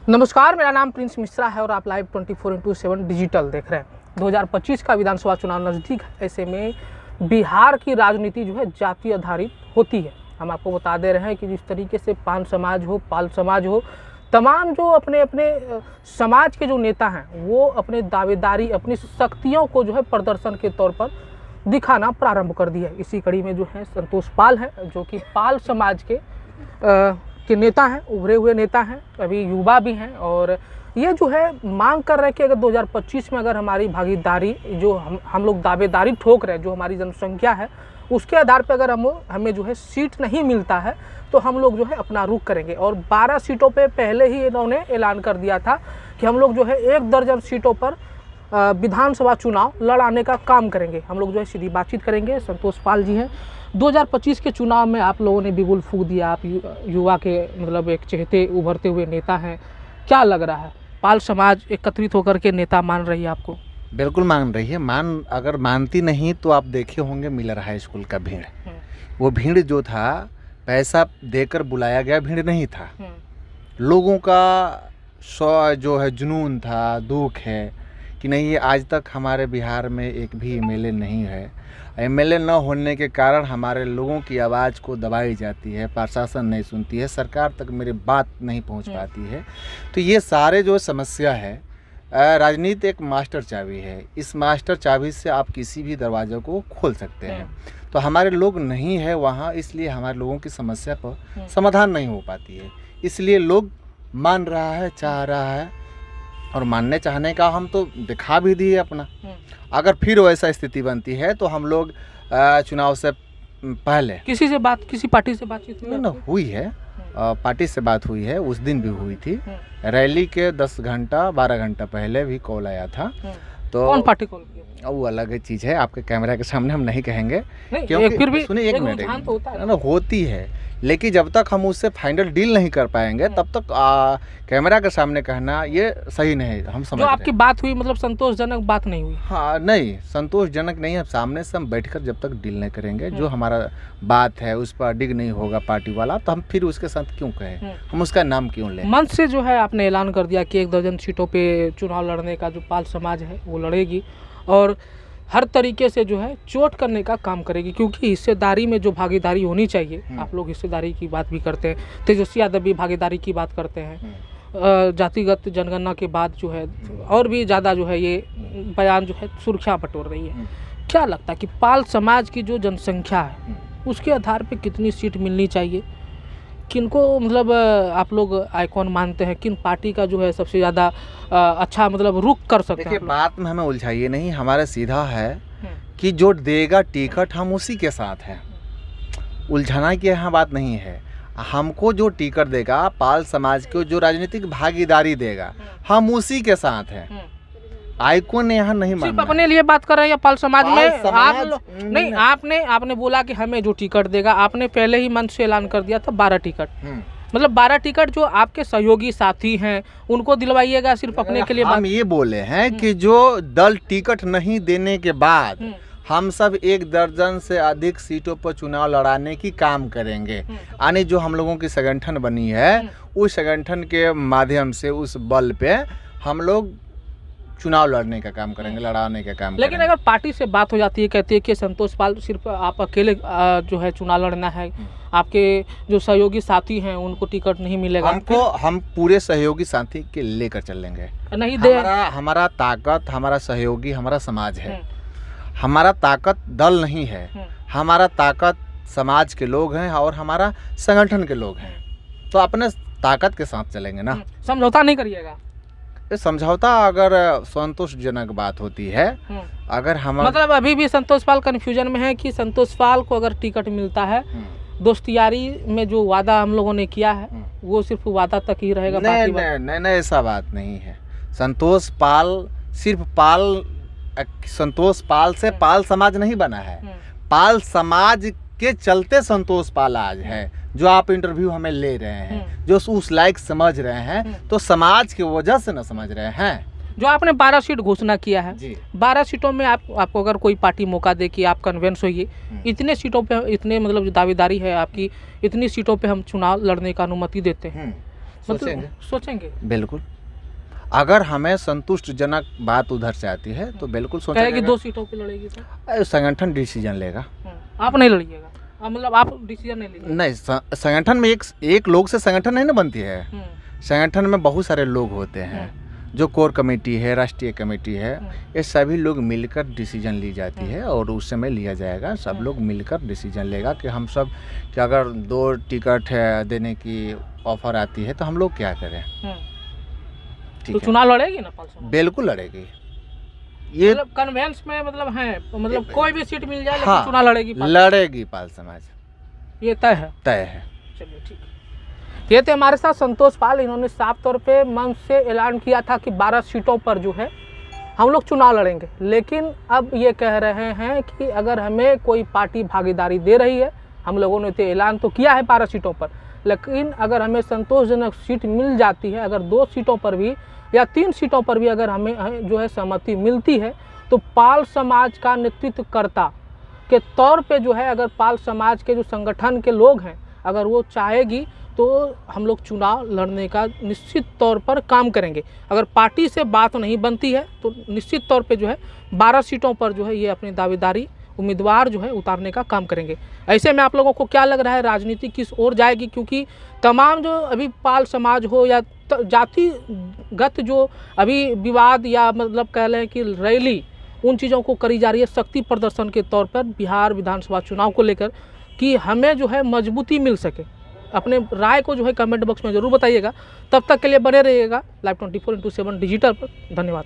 नमस्कार, मेरा नाम प्रिंस मिश्रा है और आप लाइव 24/7 डिजिटल देख रहे हैं। 2025 का विधानसभा चुनाव नज़दीक है। ऐसे में बिहार की राजनीति जो है जाति आधारित होती है। हम आपको बता दे रहे हैं कि जिस तरीके से पान समाज हो, पाल समाज हो, तमाम जो अपने अपने समाज के जो नेता हैं वो अपने दावेदारी, अपनी शक्तियों को जो है प्रदर्शन के तौर पर दिखाना प्रारंभ कर दिया है। इसी कड़ी में जो है संतोष पाल है, जो कि पाल समाज के नेता हैं, उभरे हुए नेता हैं, अभी युवा भी हैं और ये जो है मांग कर रहे हैं कि अगर 2025 में अगर हमारी भागीदारी जो हम लोग दावेदारी ठोक रहे हैं, जो हमारी जनसंख्या है उसके आधार पर अगर हमें जो है सीट नहीं मिलता है तो हम लोग जो है अपना रुख करेंगे। और 12 सीटों पे पहले ही इन्होंने ऐलान कर दिया था कि हम लोग जो है 1 दर्जन सीटों पर विधानसभा चुनाव लड़ाने का काम करेंगे। हम लोग जो है सीधी बातचीत करेंगे। संतोष पाल जी हैं। 2025 के चुनाव में आप लोगों ने बिगुल फूंक दिया। आप युवा के मतलब एक चहेते उभरते हुए नेता हैं, क्या लग रहा है? पाल समाज एकत्रित होकर के नेता मान रही है आपको? बिल्कुल मान रही है। अगर मानती नहीं तो आप देखे होंगे मिल रहा है स्कूल का भीड़। वो भीड़ जो था पैसा देकर बुलाया गया भीड़ नहीं था। लोगों का जो है जुनून था, दुख है कि नहीं, आज तक हमारे बिहार में एक भी एमएलए नहीं है। एमएलए न होने के कारण हमारे लोगों की आवाज़ को दबाई जाती है, प्रशासन नहीं सुनती है, सरकार तक मेरी बात नहीं पहुंच पाती है। तो ये सारे जो समस्या है, राजनीति एक मास्टर चाबी है। इस मास्टर चाबी से आप किसी भी दरवाजे को खोल सकते हैं। तो हमारे लोग नहीं है वहाँ, इसलिए हमारे लोगों की समस्या पर समाधान नहीं हो पाती है। इसलिए लोग मान रहा है, चाह रहा है और मानने चाहने का हम तो दिखा भी दिए अपना। अगर फिर वैसा स्थिति बनती है तो हम लोग चुनाव से पहले किसी पार्टी से बातचीत हुई है। पार्टी से बात हुई है, उस दिन भी हुई थी। रैली के 10 घंटा 12 घंटा पहले भी कॉल आया था। तो कौन पार्टी कॉल किया? वो अलग चीज़ है, आपके कैमरा के सामने हम नहीं कहेंगे क्योंकि फिर भी सुनिए, एक मिनट होती है, लेकिन जब तक हम उससे फाइनल डील नहीं कर पाएंगे तब तक कैमरा के सामने कहना ये सही नहीं। हम समझ जो आपकी बात हुई मतलब संतोषजनक बात नहीं हुई? हाँ, नहीं संतोषजनक नहीं है। सामने से हम बैठकर जब तक डील नहीं करेंगे, जो हमारा बात है उस पर डिग नहीं होगा पार्टी वाला, तो हम फिर उसके साथ क्यों कहें, हम उसका नाम क्यों लें। मंच से जो है आपने ऐलान कर दिया कि 1 दर्जन सीटों पे चुनाव लड़ने का जो पाल समाज है वो लड़ेगी और हर तरीके से जो है चोट करने का काम करेगी, क्योंकि हिस्सेदारी में जो भागीदारी होनी चाहिए, आप लोग हिस्सेदारी की बात भी करते हैं, तेजस्वी यादव भी भागीदारी की बात करते हैं। जातिगत जनगणना के बाद जो है और भी ज़्यादा जो है ये बयान जो है सुर्खियाँ बटोर रही है। क्या लगता है कि पाल समाज की जो जनसंख्या है उसके आधार पर कितनी सीट मिलनी चाहिए? किनको मतलब आप लोग आइकॉन मानते हैं? किन पार्टी का जो है सबसे ज़्यादा अच्छा मतलब रुख कर सकते हैं? देखिए, बात में हमें उलझाइए नहीं, हमारा सीधा है कि जो देगा टिकट हम उसी के साथ हैं। उलझाना की यहाँ बात नहीं है। हमको जो टिकट देगा, पाल समाज को जो राजनीतिक भागीदारी देगा, हम उसी के साथ हैं। आइकॉन ने यहाँ नहीं माना। अपने लिए बात कर रहे हैं या पाल समाज में? आप नहीं, आपने बोला कि हमें जो टिकट देगा, आपने पहले ही मंच से ऐलान कर दिया था 12 टिकट। मतलब 12 टिकट जो आपके सहयोगी साथी हैं उनको दिलवाइएगा सिर्फ अपने के लिए? हम ये बोले हैं कि जो दल टिकट नहीं देने के बाद हम सब 1 दर्जन से अधिक सीटों पर चुनाव लड़ाने की काम करेंगे। यानी जो हम लोगों की संगठन बनी है उस संगठन के माध्यम से, उस बल पे हम लोग चुनाव लड़ने का काम करेंगे, लड़ाने का काम लेकिन करेंगे। अगर पार्टी से बात हो जाती है, कहती है कि संतोष पाल सिर्फ आप अकेले जो है चुनाव लड़ना है, आपके जो सहयोगी साथी हैं उनको टिकट नहीं मिलेगा, हम पूरे सहयोगी साथी के लेकर चलेंगे। नहीं दे हमारा ताकत, हमारा सहयोगी हमारा समाज है। हमारा ताकत दल नहीं है, हमारा ताकत समाज के लोग हैं और हमारा संगठन के लोग हैं। तो अपने ताकत के साथ चलेंगे ना। समझौता नहीं करिएगा? समझौता अगर संतोषजनक बात होती है, अगर हम मतलब अभी भी संतोष पाल कन्फ्यूजन में है कि संतोष पाल को अगर टिकट मिलता है, दोस्तियारी में जो वादा हम लोगों ने किया है वो सिर्फ वादा तक ही रहेगा? नहीं, ऐसा बात नहीं है। संतोष पाल सिर्फ संतोष पाल से पाल समाज नहीं बना है। पाल समाज के चलते संतोष पाल आज है। जो आप इंटरव्यू हमें ले रहे हैं, जो उस लायक समझ रहे हैं, तो समाज की वजह से न समझ रहे हैं। जो आपने 12 सीट घोषणा किया है, 12 सीटों में आपको अगर कोई पार्टी मौका दे कि आप कन्वेंस होइए, इतने सीटों पे, इतने मतलब जो दावेदारी है आपकी, इतनी सीटों पे हम चुनाव लड़ने का अनुमति देते हैं, सोचेंगे। सोचेंगे बिल्कुल, अगर हमें संतुष्टजनक बात उधर से आती है तो बिल्कुल सोचा कहेगी जाएगा। 2 सीटों पे लड़ेगी तो संगठन डिसीजन लेगा। आप नहीं लड़िएगा, मतलब आप डिसीजन नहीं लीजिए। नहीं, संगठन में एक लोग से संगठन नहीं ना बनती है। संगठन में बहुत सारे लोग होते हैं, जो कोर कमेटी है, राष्ट्रीय कमेटी है, ये सभी लोग मिलकर डिसीजन ली जाती है और उस समय लिया जाएगा। सब लोग मिलकर डिसीजन लेगा कि हम सब कि अगर 2 टिकट है देने की ऑफर आती है तो हम लोग क्या करें। तो चुनाव लड़ेगी ना पाल समाज? बिल्कुल लड़ेगी। ये मतलब कन्वेंस में मतलब है, मतलब कोई भी सीट मिल जाए हाँ, लेकिन चुनाव लड़ेगी लड़ेगी पाल समाज, ये तय है। तय है। चलिए ठीक है। ये थे हमारे साथ संतोष पाल। इन्होंने साफ तौर पे मंच से ऐलान किया था कि 12 सीटों पर जो है हम लोग चुनाव लड़ेंगे, लेकिन अब ये कह रहे हैं कि अगर हमें कोई पार्टी भागीदारी दे रही है, हम लोगों ने तो ऐलान तो किया है 12 सीटों पर, लेकिन अगर हमें संतोषजनक सीट मिल जाती है, अगर 2 सीटों पर भी या 3 सीटों पर भी अगर हमें जो है सहमति मिलती है, तो पाल समाज का नेतृत्वकर्ता के तौर पे जो है, अगर पाल समाज के जो संगठन के लोग हैं, अगर वो चाहेगी तो हम लोग चुनाव लड़ने का निश्चित तौर पर काम करेंगे। अगर पार्टी से बात नहीं बनती है तो निश्चित तौर पे जो है 12 सीटों पर जो है ये अपनी दावेदारी उम्मीदवार जो है उतारने का काम करेंगे। ऐसे में आप लोगों को क्या लग रहा है, राजनीति किस ओर जाएगी? क्योंकि तमाम जो अभी पाल समाज हो या जातिगत जो अभी विवाद या मतलब कह लें कि रैली, उन चीज़ों को करी जा रही है शक्ति प्रदर्शन के तौर पर बिहार विधानसभा चुनाव को लेकर, कि हमें जो है मजबूती मिल सके। अपने राय को जो है कमेंट बॉक्स में ज़रूर बताइएगा। तब तक के लिए बने रहिएगा लाइव 24x7 डिजिटल पर। धन्यवाद।